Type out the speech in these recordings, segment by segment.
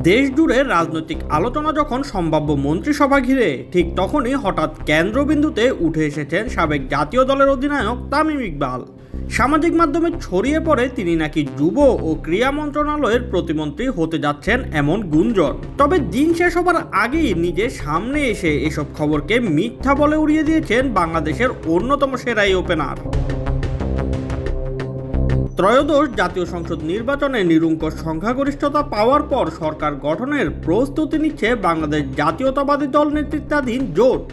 দেশ জুড়ে রাজনৈতিক আলোচনা যখন সম্ভাব্য মন্ত্রিসভা ঘিরে, ঠিক তখনই হঠাৎ কেন্দ্রবিন্দুতে উঠে এসেছেন সাবেক জাতীয় দলের অধিনায়ক তামিম ইকবাল। সামাজিক মাধ্যমে ছড়িয়ে পড়ে তিনি নাকি যুব ও ক্রীড়া মন্ত্রণালয়ের প্রতিমন্ত্রী হতে যাচ্ছেন এমন গুঞ্জন। তবে দিন শেষ হবার আগেই নিজের সামনে এসে এসব খবরকে মিথ্যা বলে উড়িয়ে দিয়েছেন বাংলাদেশের অন্যতম সেরা এই ওপেনার। ত্রয়োদশ জাতীয় সংসদ নির্বাচনে নিরঙ্কুশ সংখ্যাগরিষ্ঠতা পাওয়ার পর সরকার গঠনের প্রস্তুতি নিচ্ছে বাংলাদেশ জাতীয়তাবাদী দল নেতৃত্বাধীন জোট।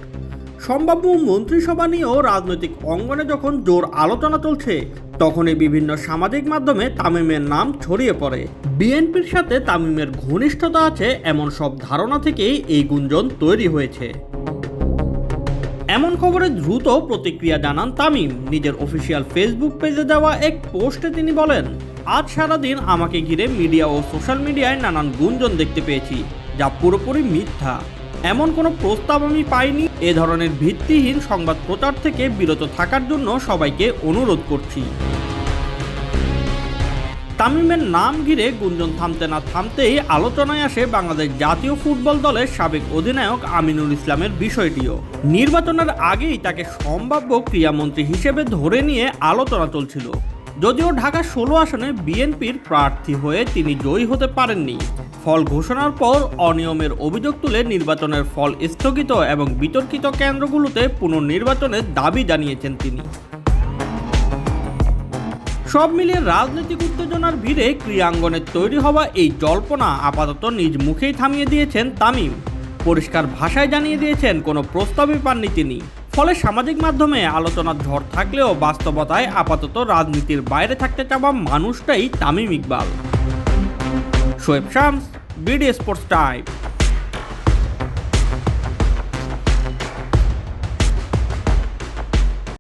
সম্ভাব্য মন্ত্রিসভা নিয়েও রাজনৈতিক অঙ্গনে যখন জোর আলোচনা চলছে, তখনই বিভিন্ন সামাজিক মাধ্যমে তামিমের নাম ছড়িয়ে পড়ে। বিএনপির সাথে তামিমের ঘনিষ্ঠতা আছে এমন সব ধারণা থেকেই এই গুঞ্জন তৈরি হয়েছে। এমন খবরে দ্রুত প্রতিক্রিয়া জানান তামিম। নিজের অফিসিয়াল ফেসবুক পেজে দেওয়া এক পোস্টে তিনি বলেন, আজ সারাদিন আমাকে ঘিরে মিডিয়া ও সোশ্যাল মিডিয়ায় নানান গুঞ্জন দেখতে পেয়েছি, যা পুরোপুরি মিথ্যা। এমন কোনো প্রস্তাব আমি পাইনি। এ ধরনের ভিত্তিহীন সংবাদ প্রচার থেকে বিরত থাকার জন্য সবাইকে অনুরোধ করছি। তামিমের নাম ঘিরে গুঞ্জন থামতে না থামতেই আলোচনায় আসে বাংলাদেশ জাতীয় ফুটবল দলের সাবেক অধিনায়ক আমিনুল ইসলামের বিষয়টিও। নির্বাচনের আগেই তাকে সম্ভাব্য ক্রীড়ামন্ত্রী হিসেবে ধরে নিয়ে আলোচনা চলছিল। যদিও ঢাকা 16 আসনে বিএনপির প্রার্থী হয়ে তিনি জয়ী হতে পারেননি। ফল ঘোষণার পর অনিয়মের অভিযোগ তুলে নির্বাচনের ফল স্থগিত এবং বিতর্কিত কেন্দ্রগুলোতে পুনর্নির্বাচনের দাবি জানিয়েছেন তিনি। সব মিলিয়ে রাজনৈতিক উত্তেজনার ভিড়ে ক্রীড়াঙ্গনে তৈরি হওয়া এই জল্পনা আপাতত নিজ মুখেই থামিয়ে দিয়েছেন তামিম। পরিষ্কার ভাষায় জানিয়ে দিয়েছেন কোনো প্রস্তাবই পাননি তিনি। ফলে সামাজিক মাধ্যমে আলোচনার ঝড় থাকলেও বাস্তবতায় আপাতত রাজনীতির বাইরে থাকতে চাওয়া মানুষটাই Tamim Iqbal. Shoaib Shams, BD sports time.